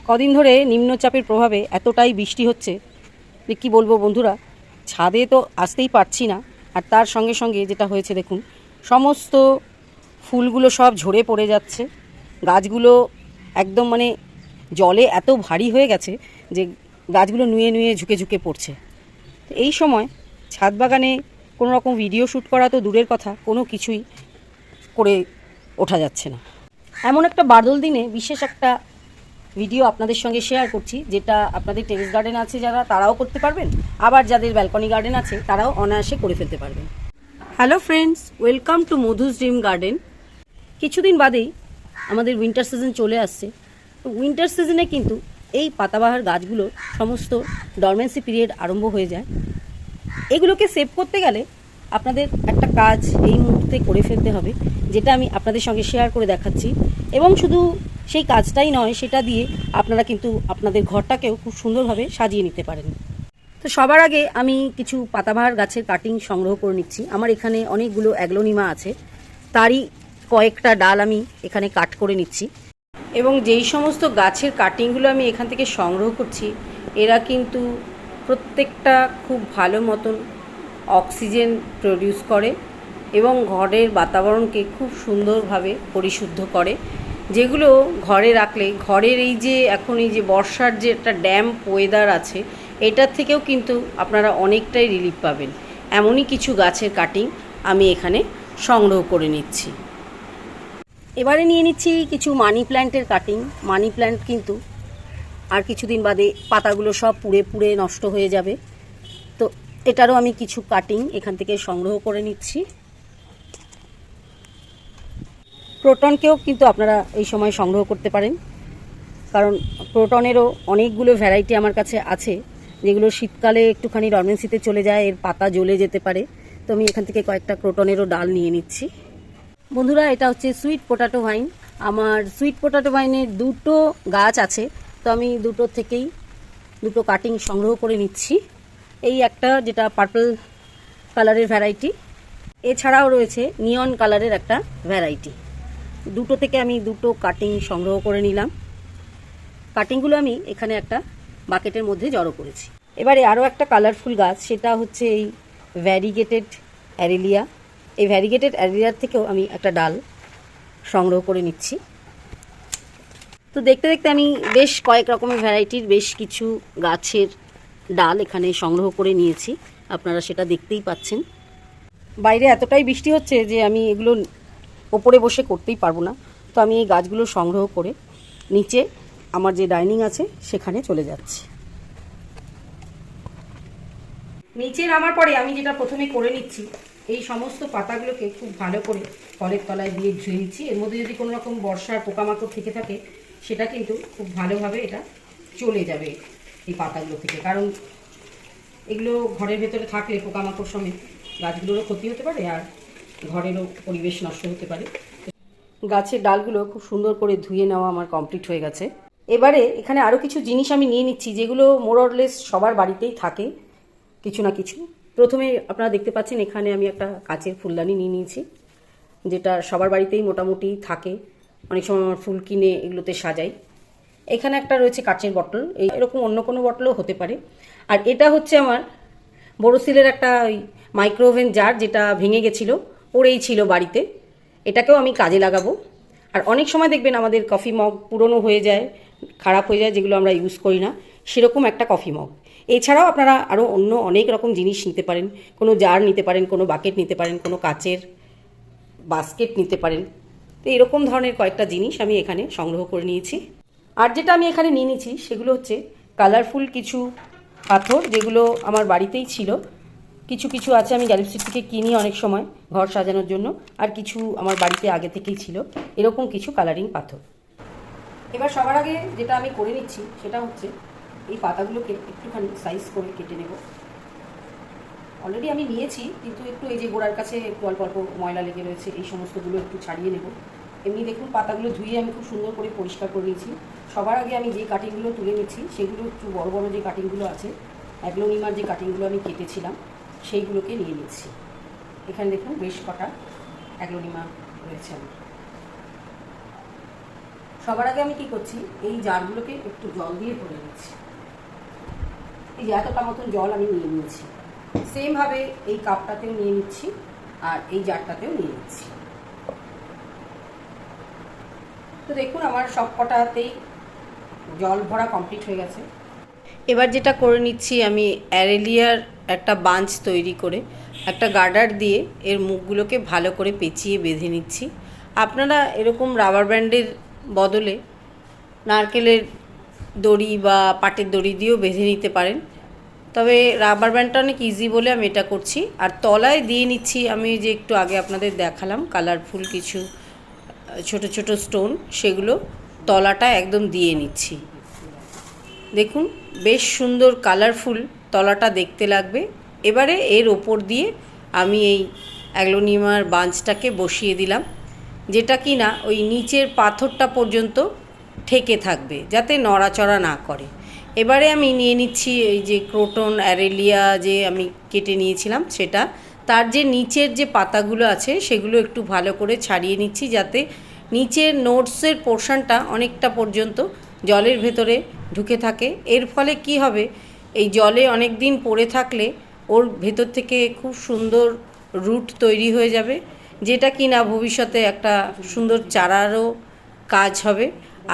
কদিন ধরে নিম্নচাপের প্রভাবে এতটাই বৃষ্টি হচ্ছে যে কী বলবো বন্ধুরা, ছাদে তো আসতেই পারছি না। আর তার সঙ্গে সঙ্গে যেটা হয়েছে দেখুন, সমস্ত ফুলগুলো সব ঝরে পড়ে যাচ্ছে। গাছগুলো একদম মানে জলে এত ভারী হয়ে গেছে যে গাছগুলো নুয়ে নুয়ে ঝুঁকে ঝুঁকে পড়ছে। তো এই সময় ছাদ বাগানে কোনো রকম ভিডিও শ্যুট করা তো দূরের কথা, কোনো কিছুই করে ওঠা যাচ্ছে না। এমন একটা বাদল দিনে বিশেষ একটা ভিডিও আপনাদের সঙ্গে শেয়ার করছি, যেটা আপনাদের টেরেস গার্ডেন আছে যারা, তারাও করতে পারবেন, আবার যাদের ব্যালকনি গার্ডেন আছে তারাও অনায়াসে করে ফেলতে পারবেন। Hello friends, welcome to Madhu's dream garden. কিছুদিন বাদেই আমাদের উইন্টার সিজন চলে আসছে। উইন্টার সিজনে কিন্তু এই পাতাবাহার গাছগুলো সমস্ত ডরমেন্সি পিরিয়ড আরম্ভ হয়ে যায়। এগুলোকে সেভ করতে গেলে আপনাদের একটা কাজ এই মুহূর্তে করে ফেলতে হবে, যেটা আমি আপনাদের সঙ্গে শেয়ার করে দেখাচ্ছি। এবং শুধু সেই কাজটাই নয়, সেটা দিয়ে আপনারা কিন্তু আপনাদের ঘরটাকেও খুব সুন্দরভাবে সাজিয়ে নিতে পারেন। তো সবার আগে আমি কিছু পাতাবাহার গাছের কাটিং সংগ্রহ করে নিচ্ছি। আমার এখানে অনেকগুলো অ্যাগ্লোনিমা আছে, তারই কয়েকটা ডাল আমি এখানে কাট করে নিচ্ছি। এবং যেই সমস্ত গাছের কাটিংগুলো আমি এখান থেকে সংগ্রহ করছি, এরা কিন্তু প্রত্যেকটা খুব ভালো মতন অক্সিজেন প্রডিউস করে এবং ঘরের বাতাবরণকে খুব সুন্দরভাবে পরিশুদ্ধ করে, যেগুলো ঘরে রাখলে ঘরের এই যে এখন এই যে বর্ষার যে একটা ড্যাম্প ওয়েদার আছে, এটার থেকেও কিন্তু আপনারা অনেকটাই রিলিফ পাবেন। এমনই কিছু গাছের কাটিং আমি এখানে সংগ্রহ করে নিচ্ছি। এবারে নিয়ে নিচ্ছি কিছু মানি প্ল্যান্টের কাটিং। মানি প্ল্যান্ট কিন্তু আর কিছুদিন বাদে পাতাগুলো সব পুড়ে পুড়ে নষ্ট হয়ে যাবে, তো এটারও আমি কিছু কাটিং এখান থেকে সংগ্রহ করে নিচ্ছি। ক্রোটনকেও কিন্তু আপনারা এই সময় সংগ্রহ করতে পারেন, কারণ ক্রোটনেরও অনেকগুলো ভ্যারাইটি আমার কাছে আছে, যেগুলো শীতকালে একটুখানি ডরমেন্সিতে চলে যায়, এর পাতা জ্বলে যেতে পারে। তো আমি এখান থেকে কয়েকটা ক্রোটনেরও ডাল নিয়ে নিচ্ছি। বন্ধুরা, এটা হচ্ছে সুইট পোটাটো ভাইন। আমার সুইট পোটাটো ভাইনের দুটো গাছ আছে, তো আমি দুটো থেকেই দুটো কাটিং সংগ্রহ করে নিচ্ছি। এই একটা যেটা পার্পল কালারের ভ্যারাইটি, এছাড়াও রয়েছে নিয়ন কালারের একটা ভ্যারাইটি। দুটো থেকে আমি দুটো কাটিং সংগ্রহ করে নিলাম। কাটিংগুলো আমি এখানে একটা বাকেটের মধ্যে জড়ো করেছি। এবারে আরও একটা কালারফুল গাছ, সেটা হচ্ছে এই ভ্যারিগেটেড অ্যারেলিয়া। এই ভ্যারিগেটেড অ্যারেলিয়ার থেকেও আমি একটা ডাল সংগ্রহ করে নিচ্ছি। তো দেখতে দেখতে আমি বেশ কয়েক রকমের ভ্যারাইটির বেশ কিছু গাছের ডাল এখানে সংগ্রহ করে নিয়েছি, আপনারা সেটা দেখতেই পাচ্ছেন। বাইরে এতটাই বৃষ্টি হচ্ছে যে আমি এগুলো ওপরে বসে করতেই পারবো না, তো আমি এই গাছগুলো সংগ্রহ করে নিচে আমার যে ডাইনিং আছে সেখানে চলে যাচ্ছি। নিচে নামার পরে আমি যেটা প্রথমে করে নিচ্ছি, এই সমস্ত পাতাগুলোকে খুব ভালো করে কলের তলায় দিয়ে ধুয়ে নিচ্ছি। এর মধ্যে যদি কোনো রকম বর্ষার পোকামাকড় থেকে থাকে, সেটা কিন্তু খুব ভালোভাবে এটা চলে যাবে এই পাতাগুলো থেকে, কারণ এগুলো ঘরের ভেতরে থাকলে পোকামাকড় সমেত গাছগুলোরও ক্ষতি হতে পারে আর ঘরেরও পরিবেশ নষ্ট হতে পারে। গাছের ডালগুলো খুব সুন্দর করে ধুয়ে নেওয়া আমার কমপ্লিট হয়ে গেছে। এবারে এখানে আরও কিছু জিনিস আমি নিয়ে নিচ্ছি, যেগুলো মোরলেস সবার বাড়িতেই থাকে কিছু না কিছু। প্রথমে আপনারা দেখতে পাচ্ছেন এখানে আমি একটা কাচের ফুলদানি নিয়ে নিয়েছি, যেটা সবার বাড়িতেই মোটামুটি থাকে। অনেক সময় আমার ফুল কিনে এগুলোতে সাজাই। এখানে একটা রয়েছে কাচের বটল, এরকম অন্য কোনো বটলও হতে পারে। আর এটা হচ্ছে আমার বোরোসিলের একটা ওই মাইক্রোওভেন জার, যেটা ভেঙে গেছিলো, পড়েই ছিল বাড়িতে। এটাকেও আমি কাজে লাগাবো। আর অনেক সময় দেখবেন আমাদের কফি মগ পুরনো হয়ে যায়, খারাপ হয়ে যায়, যেগুলো আমরা ইউজ করি না, সেরকম একটা কফি মগ। এছাড়াও আপনারা আরও অন্য অনেক রকম জিনিস নিতে পারেন, কোনো জার নিতে পারেন, কোনো বাকেট নিতে পারেন, কোনো কাচের বাস্কেট নিতে পারেন। তো এরকম ধরনের কয়েকটা জিনিস আমি এখানে সংগ্রহ করে নিয়েছি। আর যেটা আমি এখানে নিয়ে নিয়েছি সেগুলো হচ্ছে কালারফুল কিছু পাথর, যেগুলো আমার বাড়িতেই ছিল। কিছু কিছু আছে আমি গ্যালাক্সি থেকে কিনি অনেক সময় ঘর সাজানোর জন্য, আর কিছু আমার বাড়িতে আগে থেকেই ছিল এরকম কিছু কালারিং পাথর। এবার সবার আগে যেটা আমি করে নিচ্ছি সেটা হচ্ছে এই পাতাগুলোকে একটুখানি সাইজ করে কেটে নেব। অলরেডি আমি নিয়েছি, কিন্তু একটু এই যে গোড়ার কাছে একটু অল্প অল্প ময়লা লেগে রয়েছে, এই সমস্তগুলো একটু ছাড়িয়ে নেব। এমনি দেখুন পাতাগুলো ধুয়ে আমি খুব সুন্দর করে পরিষ্কার করে নিয়েছি। সবার আগে আমি যে কাটিংগুলো তুলে নিচ্ছি সেগুলো একটু বড় বড় যে কাটিংগুলো আছে, অ্যাগ্লোনিমার যে কাটিংগুলো আমি কেটেছিলাম সেইগুলোকে নিয়ে নিচ্ছি। এখানে দেখুন বেশ কটা অ্যাগ্লোনিমা রয়েছে আমার। সবার আগে আমি কি করছি, এই জারগুলোকে একটু জল দিয়ে ভরে নিচ্ছি। এই যে এতটা মতন জল আমি নিয়ে নিয়েছি। সেমভাবে এই কাপটাতেও নিয়ে নিচ্ছি আর এই জারটাতেও নিয়ে নিচ্ছি। তো দেখুন আমার সব কটাতেই জল ভরা কমপ্লিট হয়ে গেছে। এবার যেটা করে নিচ্ছি, আমি অ্যারেলিয়ার একটা বাঞ্চ তৈরি করে একটা গার্ডার দিয়ে এর মুখগুলোকে ভালো করে পেঁচিয়ে বেঁধে নিচ্ছি। আপনারা এরকম রাবার ব্যান্ডের বদলে নারকেলের দড়ি বা পাটের দড়ি দিয়েও বেঁধে নিতে পারেন, তবে রাবার ব্যান্ডটা অনেক ইজি বলে আমি এটা করছি। আর তলায় দিয়ে নিচ্ছি আমি যে একটু আগে আপনাদের দেখালাম কালারফুল কিছু ছোট ছোট স্টোন, সেগুলো তলাটা একদম দিয়ে নিচ্ছি। দেখুন বেশ সুন্দর কালারফুল তলাটা দেখতে লাগবে। এবারে এর ওপর দিয়ে আমি এই অ্যাগ্লোনিমার বাঞ্চটাকে বসিয়ে দিলাম, যেটা কি না ওই নিচের পাথরটা পর্যন্ত ঠেকে থাকবে, যাতে নড়াচড়া না করে। এবারে আমি নিয়ে নিচ্ছি এই যে ক্রোটন অ্যারেলিয়া যে আমি কেটে নিয়েছিলাম সেটা, তার যে নিচের যে পাতাগুলো আছে সেগুলো একটু ভালো করে ছাড়িয়ে নিচ্ছি, যাতে নিচের নোটসের পোর্শনটা অনেকটা পর্যন্ত জলের ভেতরে ঢুকে থাকে। এর ফলে কি হবে, এই জলে অনেক দিন পড়ে থাকলে ওর ভেতর থেকে খুব সুন্দর রুট তৈরি হয়ে যাবে, যেটা কি না ভবিষ্যতে একটা সুন্দর চারারও কাজ হবে।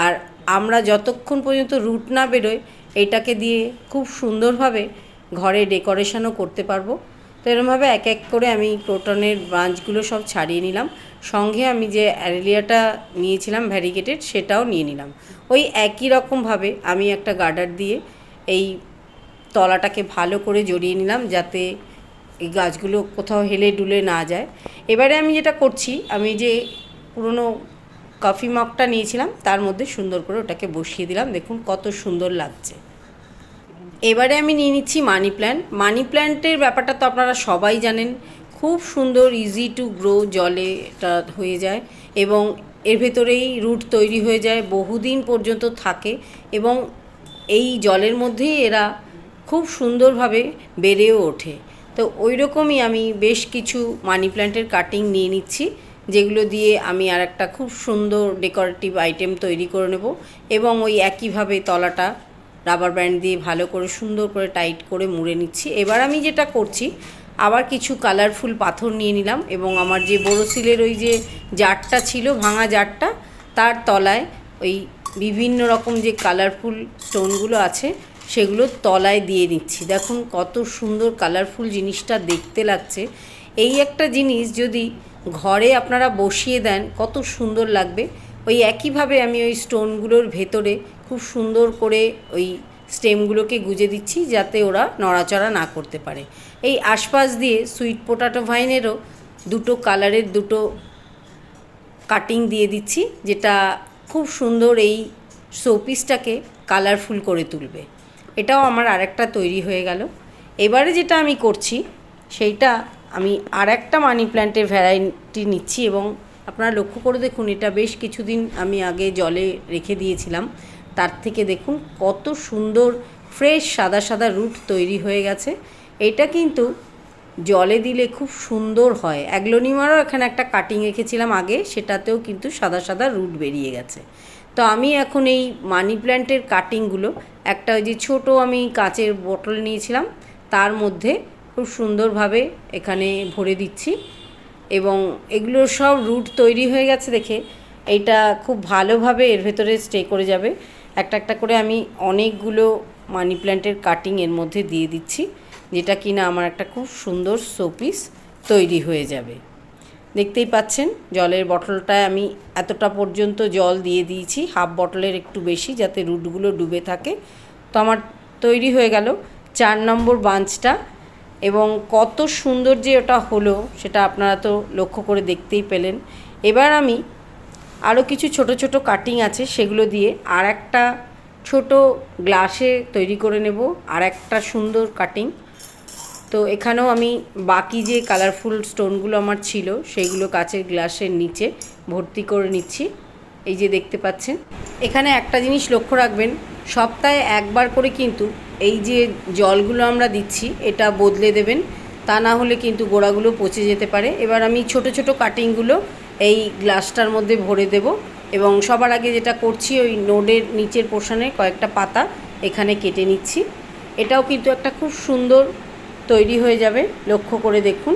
আর আমরা যতক্ষণ পর্যন্ত রুট না বেরোয় এটাকে দিয়ে খুব সুন্দরভাবে ঘরে ডেকোরেশনও করতে পারবো। তো এরমভাবে এক এক করে আমি ক্রোটনের ব্রাঞ্চগুলো সব ছাড়িয়ে নিলাম, সঙ্গে আমি যে অ্যারেলিয়াটা নিয়েছিলাম ভ্যারিগেটেড সেটাও নিয়ে নিলাম। ওই একই রকমভাবে আমি একটা গার্ডার দিয়ে এই তলাটাকে ভালো করে জড়িয়ে নিলাম, যাতে এই গাছগুলো কোথাও হেলে ডুলে না যায়। এবারে আমি যেটা করছি, আমি যে পুরনো কফি মগটা নিয়েছিলাম তার মধ্যে সুন্দর করে ওটাকে বসিয়ে দিলাম। দেখুন কত সুন্দর লাগছে। এবারে আমি নিয়ে নিচ্ছি মানি প্ল্যান্ট। মানি প্ল্যান্টের ব্যাপারটা তো আপনারা সবাই জানেন, খুব সুন্দর ইজি টু গ্রো, জলে এটা হয়ে যায় এবং এর ভেতরেই রুট তৈরি হয়ে যায়, বহুদিন পর্যন্ত থাকে এবং এই জলের মধ্যেই এরা খুব সুন্দরভাবে বেড়েও ওঠে। তো ওই রকমই আমি বেশ কিছু মানি প্ল্যান্টের কাটিং নিয়ে নিচ্ছি, যেগুলো দিয়ে আমি আর একটা খুব সুন্দর ডেকোরেটিভ আইটেম তৈরি করে নেব এবং ওই একইভাবে তলাটা রাবার ব্যান্ড দিয়ে ভালো করে সুন্দর করে টাইট করে মুড়ে নিচ্ছি। এবার আমি যেটা করছি, আবার কিছু কালারফুল পাথর নিয়ে নিলাম এবং আমার যে বোরোসিলের ওই যে জারটা ছিল, ভাঙা জারটা, তার তলায় ওই বিভিন্ন রকম যে কালারফুল স্টোনগুলো আছে সেগুলো তলায় দিয়ে নিচ্ছি। দেখুন কত সুন্দর কালারফুল জিনিসটা দেখতে লাগছে। এই একটা জিনিস যদি ঘরে আপনারা বসিয়ে দেন কত সুন্দর লাগবে। ওই একইভাবে আমি ওই স্টোনগুলোর ভেতরে খুব সুন্দর করে ওই স্টেমগুলোকে গুজে দিচ্ছি, যাতে ওরা নড়াচড়া না করতে পারে। এই আশপাশ দিয়ে সুইট পোটাটো ভাইনেরও দুটো কালারের দুটো কাটিং দিয়ে দিচ্ছি, যেটা খুব সুন্দর এই শোপিসটাকে কালারফুল করে তুলবে। এটাও আমার আরেকটা তৈরি হয়ে গেল। এবারে যেটা আমি করছি সেইটা, আমি আরেকটা মানি প্ল্যান্টের ভ্যারাইটি নিচ্ছি এবং আপনারা লক্ষ্য করে দেখুন, এটা বেশ কিছুদিন আমি আগে জলে রেখে দিয়েছিলাম, তার থেকে দেখুন কত সুন্দর ফ্রেশ সাদা সাদা রুট তৈরি হয়ে গেছে। এটা কিন্তু জলে দিলে খুব সুন্দর হয়। অ্যাগ্লোনিমারও এখানে একটা কাটিং রেখেছিলাম আগে, সেটাতেও কিন্তু সাদা সাদা রুট বেরিয়ে গেছে। তো আমি এখন এই মানি প্ল্যান্টের কাটিংগুলো একটা ওই যে ছোটো আমি কাচের বোতল নিয়েছিলাম তার মধ্যে খুব সুন্দরভাবে এখানে ভরে দিচ্ছি এবং এগুলোর সব রুট তৈরি হয়ে গেছে দেখে এইটা খুব ভালোভাবে এর ভেতরে স্টে করে যাবে। একটা একটা করে আমি অনেকগুলো মানি প্ল্যান্টের কাটিং এর মধ্যে দিয়ে দিচ্ছি, যেটা কিনা আমার একটা খুব সুন্দর শোপিস তৈরি হয়ে যাবে। দেখতেই পাচ্ছেন জলের বটলটায় আমি এতটা পর্যন্ত জল দিয়ে দিয়েছি, হাফ বটলের একটু বেশি, যাতে রুটগুলো ডুবে থাকে। তো আমার তৈরি হয়ে গেল 4 নম্বর বাঞ্চটা এবং কত সুন্দর যে ওটা হলো সেটা আপনারা তো লক্ষ্য করে দেখতেই পেলেন। এবার আমি আরও কিছু ছোট ছোট কাটিং আছে সেগুলো দিয়ে আর একটা ছোট গ্লাসে তৈরি করে নেব আর একটা সুন্দর কাটিং। তো এখানেও আমি বাকি যে কালারফুল স্টোনগুলো আমার ছিল সেইগুলো কাচের গ্লাসের নিচে ভর্তি করে নিচ্ছি। এই যে দেখতে পাচ্ছেন, এখানে একটা জিনিস লক্ষ্য রাখবেন, সপ্তাহে একবার করে কিন্তু এই যে জলগুলো আমরা দিচ্ছি এটা বদলে দেবেন, তা না হলে কিন্তু গোড়াগুলো পচে যেতে পারে। এবার আমি ছোট ছোট কাটিংগুলো এই গ্লাসটার মধ্যে ভরে দেব এবং সবার আগে যেটা করছি ওই নোডের নিচের পোর্শনে কয়েকটা পাতা এখানে কেটে নিচ্ছি। এটাও কিন্তু একটা খুব সুন্দর তৈরি হয়ে যাবে, লক্ষ্য করে দেখুন।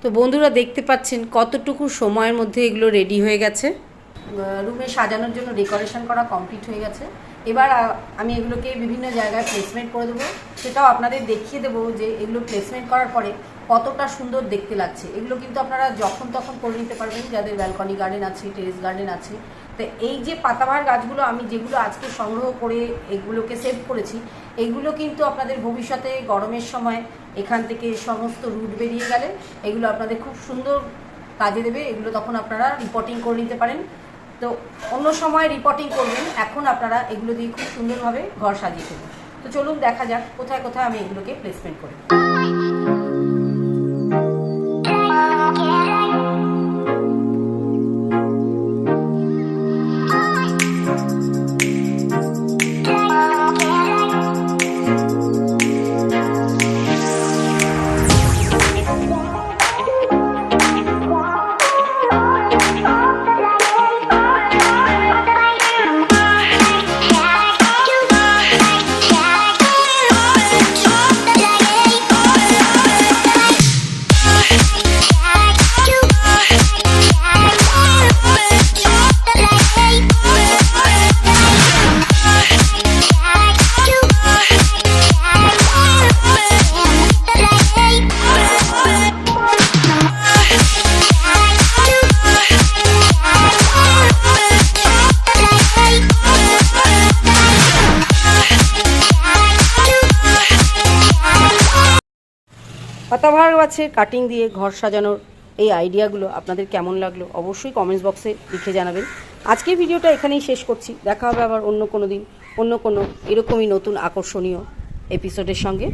তো বন্ধুরা দেখতে পাচ্ছেন কতটুকু সময়ের মধ্যে এগুলো রেডি হয়ে গেছে। রুমে সাজানোর জন্য ডেকোরেশন করা কমপ্লিট হয়ে গেছে। এবার আমি এগুলোকে বিভিন্ন জায়গায় প্লেসমেন্ট করে দেবো, সেটাও আপনাদের দেখিয়ে দেবো যে এগুলো প্লেসমেন্ট করার পরে কতটা সুন্দর দেখতে লাগছে। এগুলো কিন্তু আপনারা যখন তখন করে নিতে পারবেন, যাদের ব্যালকনি গার্ডেন আছে, টেরেস গার্ডেন আছে। তো এই যে পাতাবাহার গাছগুলো আমি যেগুলো আজকে সংগ্রহ করে এগুলোকে সেভ করেছি, এগুলো কিন্তু আপনাদের ভবিষ্যতে গরমের সময় এখান থেকে সমস্ত রুট বেরিয়ে গেলে এগুলো আপনাদের খুব সুন্দর কাজে দেবে। এগুলো তখন আপনারা রিপোর্টিং করে নিতে পারেন। তো অন্য সময় রিপোর্টিং করবেন, এখন আপনারা এগুলো দিয়ে খুব সুন্দরভাবে ঘর সাজিয়ে দেবেন। তো চলুন দেখা যাক কোথায় কোথায় আমি এগুলোকে প্লেসমেন্ট করি। পাতাবাহার গাছের কাটিং দিয়ে ঘর সাজানোর এই আইডিয়াগুলো আপনাদের কেমন লাগলো অবশ্যই কমেন্টস বক্সে লিখে জানাবেন। আজকের ভিডিওটা এখানেই শেষ করছি। দেখা হবে আবার অন্য কোনো দিন অন্য কোনো এরকমই নতুন আকর্ষণীয় এপিসোডের সঙ্গে।